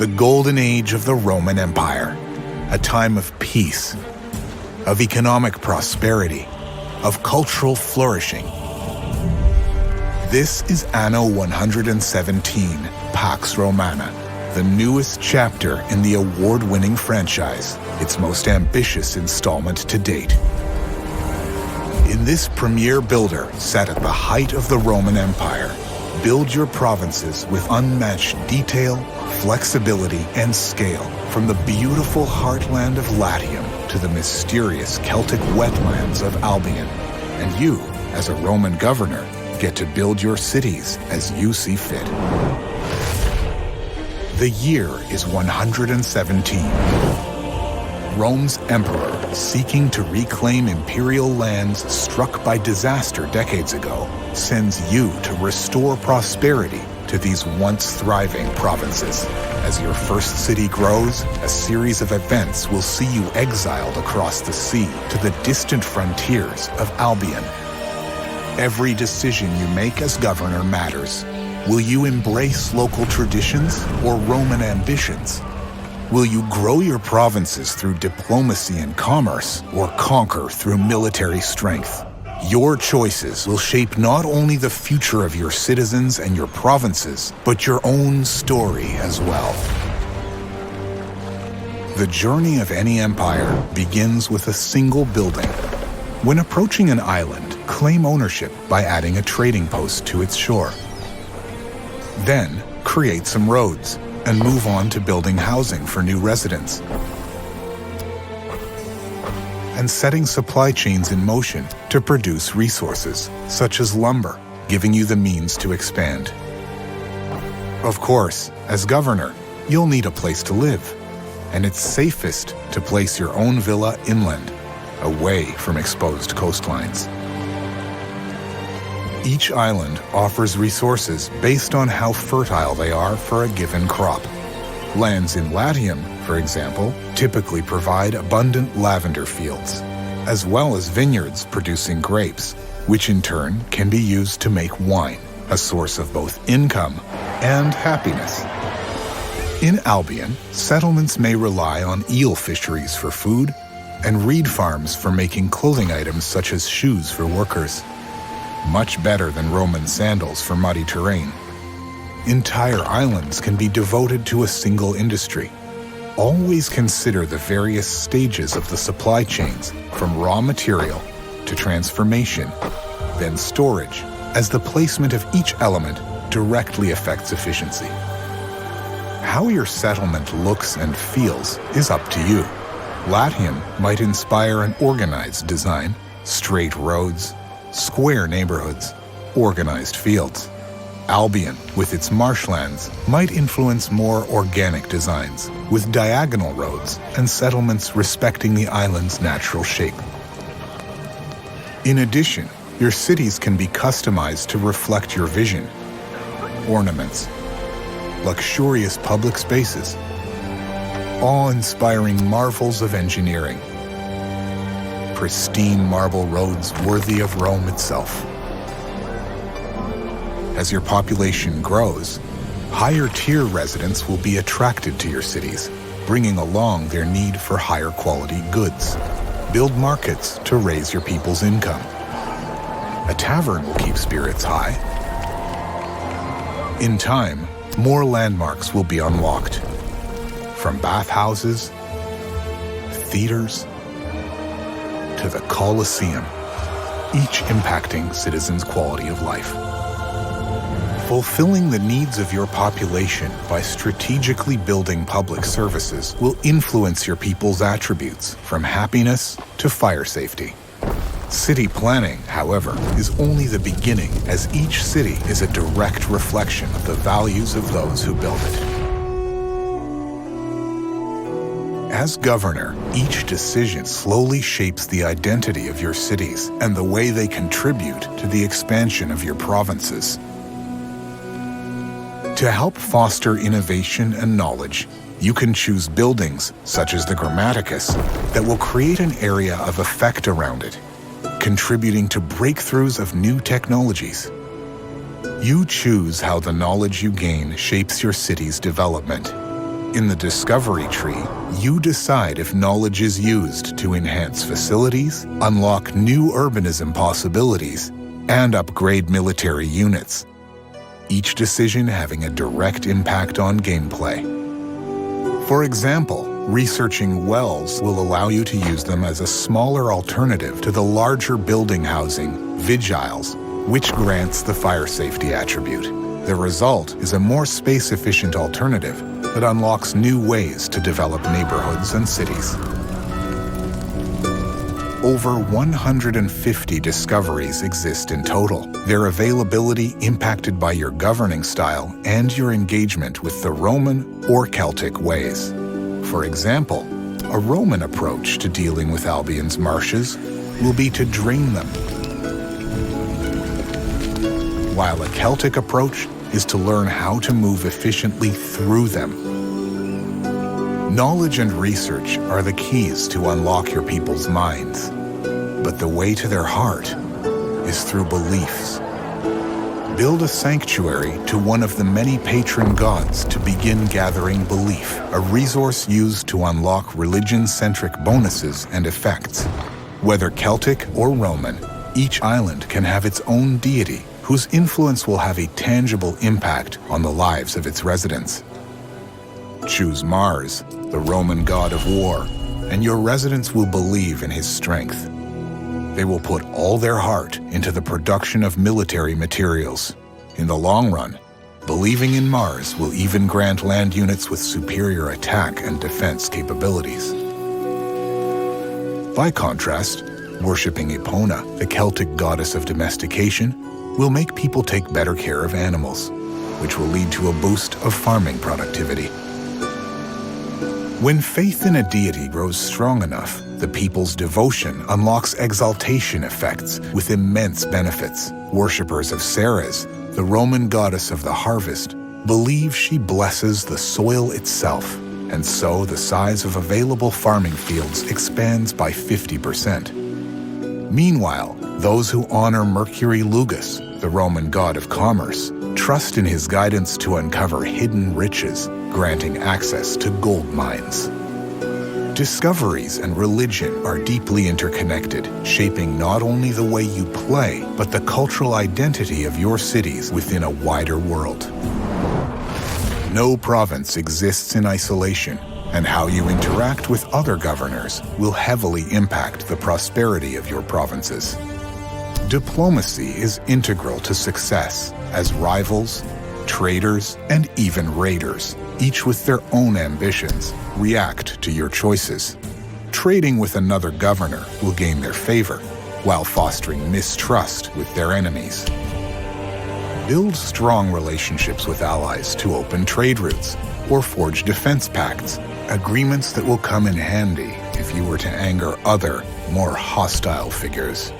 the golden age of the Roman Empire, a time of peace, of economic prosperity, of cultural flourishing. This is Anno 117, Pax Romana, the newest chapter in the award-winning franchise, its most ambitious installment to date. In this premier builder set at the height of the Roman Empire, build your provinces with unmatched detail, flexibility, and scale, from the beautiful heartland of Latium to the mysterious Celtic wetlands of Albion. And you, as a Roman governor, get to build your cities as you see fit. The year is 117. Rome's emperor, seeking to reclaim imperial lands struck by disaster decades ago, sends you to restore prosperity to these once thriving provinces. As your first city grows, a series of events will see you exiled across the sea to the distant frontiers of Albion. Every decision you make as governor matters. Will you embrace local traditions or Roman ambitions? Will you grow your provinces through diplomacy and commerce, or conquer through military strength? Your choices will shape not only the future of your citizens and your provinces, but your own story as well. The journey of any empire begins with a single building. When approaching an island, claim ownership by adding a trading post to its shore. Then, create some roads and move on to building housing for new residents, and setting supply chains in motion to produce resources, such as lumber, giving you the means to expand. Of course, as governor, you'll need a place to live, and it's safest to place your own villa inland, away from exposed coastlines. Each island offers resources based on how fertile they are for a given crop. Lands in Latium, for example, typically provide abundant lavender fields, as well as vineyards producing grapes, which in turn can be used to make wine, a source of both income and happiness. In Albion, settlements may rely on eel fisheries for food and reed farms for making clothing items such as shoes for workers. Much better than Roman sandals for muddy terrain. Entire islands can be devoted to a single industry. Always consider the various stages of the supply chains, from raw material to transformation, then storage, as the placement of each element directly affects efficiency. How your settlement looks and feels is up to you. Latium might inspire an organized design, straight roads, square neighborhoods, organized fields. Albion, with its marshlands, might influence more organic designs, with diagonal roads and settlements respecting the island's natural shape. In addition, your cities can be customized to reflect your vision. Ornaments, luxurious public spaces, awe-inspiring marvels of engineering, pristine marble roads worthy of Rome itself. As your population grows, higher-tier residents will be attracted to your cities, bringing along their need for higher-quality goods. Build markets to raise your people's income. A tavern will keep spirits high. In time, more landmarks will be unlocked, from bathhouses, theaters, to the Colosseum, each impacting citizens' quality of life. Fulfilling the needs of your population by strategically building public services will influence your people's attributes, from happiness to fire safety. City planning, however, is only the beginning, as each city is a direct reflection of the values of those who build it. As governor, each decision slowly shapes the identity of your cities and the way they contribute to the expansion of your provinces. To help foster innovation and knowledge, you can choose buildings, such as the Grammaticus, that will create an area of effect around it, contributing to breakthroughs of new technologies. You choose how the knowledge you gain shapes your city's development. In the discovery tree, you decide if knowledge is used to enhance facilities, unlock new urbanism possibilities, and upgrade military units, each decision having a direct impact on gameplay. For example, researching wells will allow you to use them as a smaller alternative to the larger building housing, vigiles, which grants the fire safety attribute. The result is a more space-efficient alternative that unlocks new ways to develop neighborhoods and cities. Over 150 discoveries exist in total, their availability impacted by your governing style and your engagement with the Roman or Celtic ways. For example, a Roman approach to dealing with Albion's marshes will be to drain them, while a Celtic approach is to learn how to move efficiently through them. Knowledge and research are the keys to unlock your people's minds, but the way to their heart is through beliefs. Build a sanctuary to one of the many patron gods to begin gathering belief, a resource used to unlock religion-centric bonuses and effects. Whether Celtic or Roman, each island can have its own deity whose influence will have a tangible impact on the lives of its residents. Choose Mars, the Roman god of war, and your residents will believe in his strength. They will put all their heart into the production of military materials. In the long run, believing in Mars will even grant land units with superior attack and defense capabilities. By contrast, worshipping Epona, the Celtic goddess of domestication, will make people take better care of animals, which will lead to a boost of farming productivity. When faith in a deity grows strong enough, the people's devotion unlocks exaltation effects with immense benefits. Worshippers of Ceres, the Roman goddess of the harvest, believe she blesses the soil itself, and so the size of available farming fields expands by 50%. Meanwhile, those who honor Mercury Lugus, the Roman god of commerce, trust in his guidance to uncover hidden riches, granting access to gold mines. Discoveries and religion are deeply interconnected, shaping not only the way you play, but the cultural identity of your cities within a wider world. No province exists in isolation, and how you interact with other governors will heavily impact the prosperity of your provinces. Diplomacy is integral to success, as rivals, traders, and even raiders, each with their own ambitions, react to your choices. Trading with another governor will gain their favor, while fostering mistrust with their enemies. Build strong relationships with allies to open trade routes, or forge defense pacts, agreements that will come in handy if you were to anger other, more hostile figures.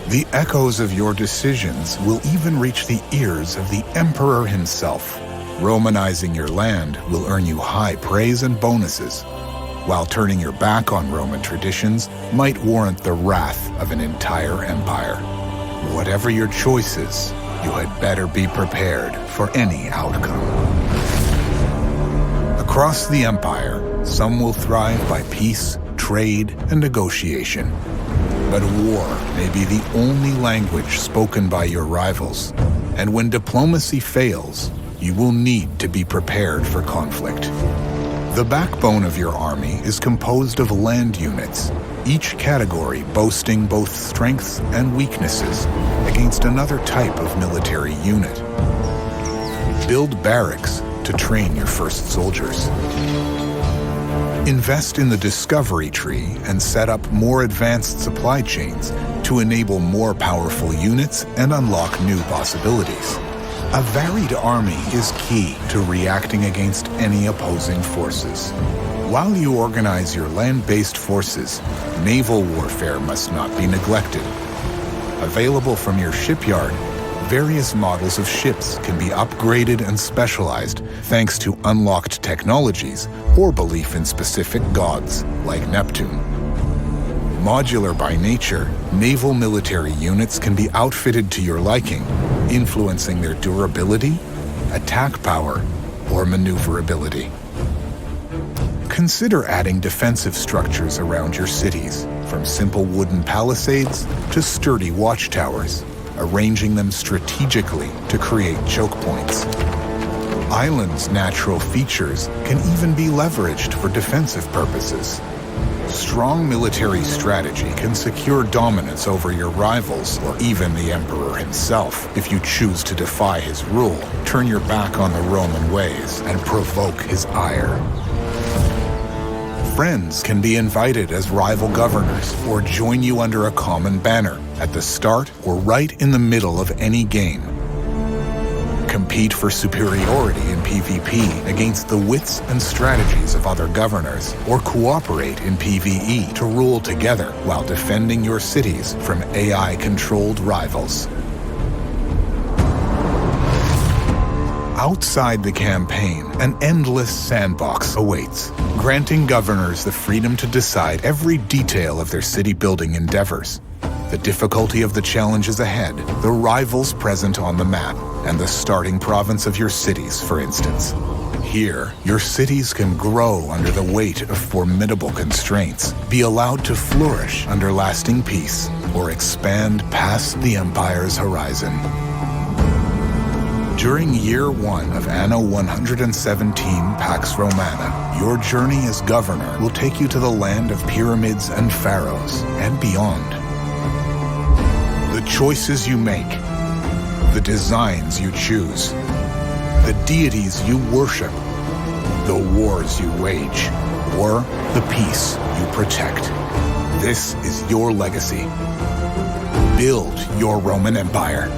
The echoes of your decisions will even reach the ears of the Emperor himself. Romanizing your land will earn you high praise and bonuses, while turning your back on Roman traditions might warrant the wrath of an entire empire. Whatever your choices, you had better be prepared for any outcome. Across the empire, some will thrive by peace, trade, and negotiation. But war may be the only language spoken by your rivals, and when diplomacy fails, you will need to be prepared for conflict. The backbone of your army is composed of land units, each category boasting both strengths and weaknesses against another type of military unit. Build barracks to train your first soldiers. Invest in the discovery tree and set up more advanced supply chains to enable more powerful units and unlock new possibilities. A varied army is key to reacting against any opposing forces. While you organize your land-based forces, naval warfare must not be neglected. Available from your shipyard, various models of ships can be upgraded and specialized thanks to unlocked technologies or belief in specific gods, like Neptune. Modular by nature, naval military units can be outfitted to your liking, influencing their durability, attack power, or maneuverability. Consider adding defensive structures around your cities, from simple wooden palisades to sturdy watchtowers, arranging them strategically to create choke points. Islands' natural features can even be leveraged for defensive purposes. Strong military strategy can secure dominance over your rivals or even the Emperor himself if you choose to defy his rule, turn your back on the Roman ways, and provoke his ire. Friends can be invited as rival governors or join you under a common banner at the start or right in the middle of any game. Compete for superiority in PvP against the wits and strategies of other governors, or cooperate in PvE to rule together while defending your cities from AI-controlled rivals. Outside the campaign, an endless sandbox awaits, granting governors the freedom to decide every detail of their city-building endeavors. The difficulty of the challenges ahead, the rivals present on the map, and the starting province of your cities, for instance. Here, your cities can grow under the weight of formidable constraints, be allowed to flourish under lasting peace, or expand past the Empire's horizon. During Year 1 of Anno 117 Pax Romana, your journey as governor will take you to the land of pyramids and pharaohs, and beyond. The choices you make, the designs you choose, the deities you worship, the wars you wage, or the peace you protect. This is your legacy. Build your Roman Empire.